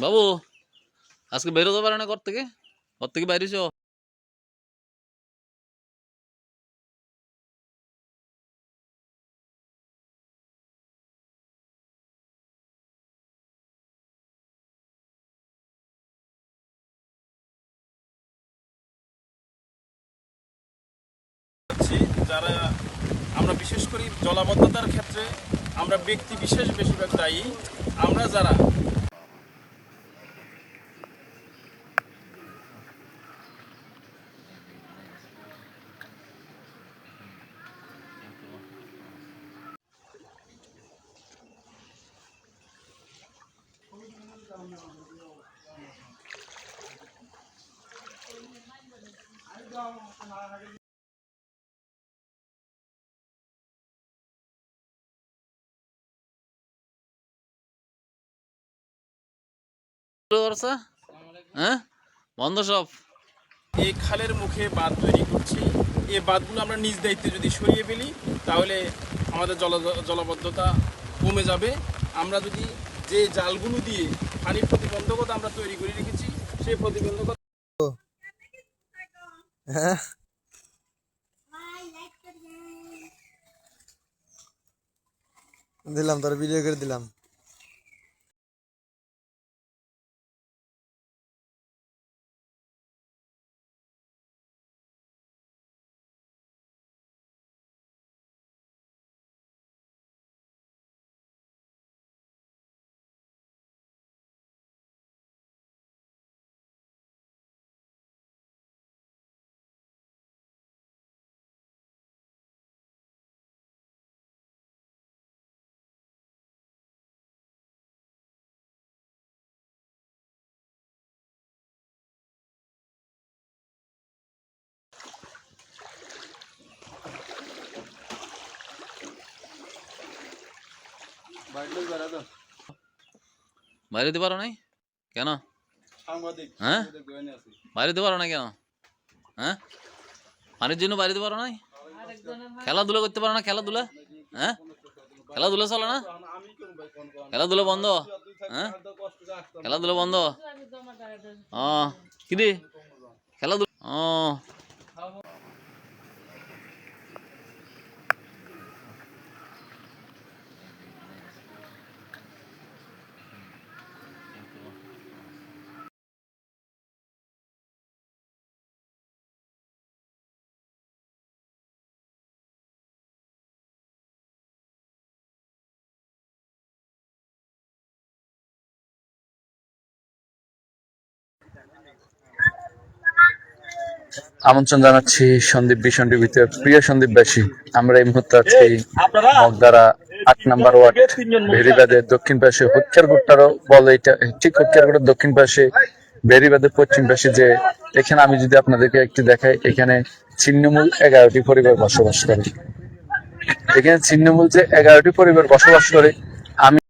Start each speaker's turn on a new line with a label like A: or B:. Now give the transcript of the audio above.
A: বাবু আজকে বেরোতে পারে না ঘর থেকে বাইরেছ?
B: যারা আমরা বিশেষ করি জলাবদ্ধতার ক্ষেত্রে আমরা ব্যক্তি বিশেষ বেশিরভাগ দায়ী। আমরা যারা
A: হ্যাঁ, বন্ধ সব।
B: এই খালের মুখে বাঁধ তৈরি করছি, এই বাঁধগুলো আমরা নিজ দায়িত্বে যদি সরিয়ে ফেলি তাহলে আমাদের জলাবদ্ধতা কমে যাবে। আমরা যদি যে জালগুলো দিয়ে পানির প্রতিবন্ধকতা আমরা তৈরি করে রেখেছি সেই প্রতিবন্ধকতা
C: দিলাম, তোর ভিডিও করে দিলাম।
A: বাইরে দিতে পারো নাই কেন? হ্যাঁ, বাইরে দিতে পারো না কেন? হ্যাঁ, পানির জন্য বাইরে দিতে পারো নাই? খেলাধুলা করতে পারো না? খেলাধুলা, হ্যাঁ, খেলাধুলা চলে না? খেলাধুলা বন্ধ? হ্যাঁ, খেলাধুলা বন্ধ। ও কি রে খেলাধুলা? ও
D: আমন্ত্রণ জানাচ্ছি সন্দীপ ভীষণ টিভিতে। প্রিয় সন্দীপবাসী, আমরা এই মুহূর্তে আছি মগধারা ৮ নম্বর ওয়ার্ড ভেরিবাদের দক্ষিণ পাশে হচ্চারগুট্টারও বলে, এটা ঠিক হচ্চারগুটার দক্ষিণ পাশে ভেরিবাদের পশ্চিম পাশে। যে এখানে আমি যদি আপনাদেরকে একটু দেখাই, এখানে ছিন্নমূল 11টি পরিবার বসবাস করে। এখানে ছিন্নমূল যে 11টি পরিবার বসবাস করে, আমি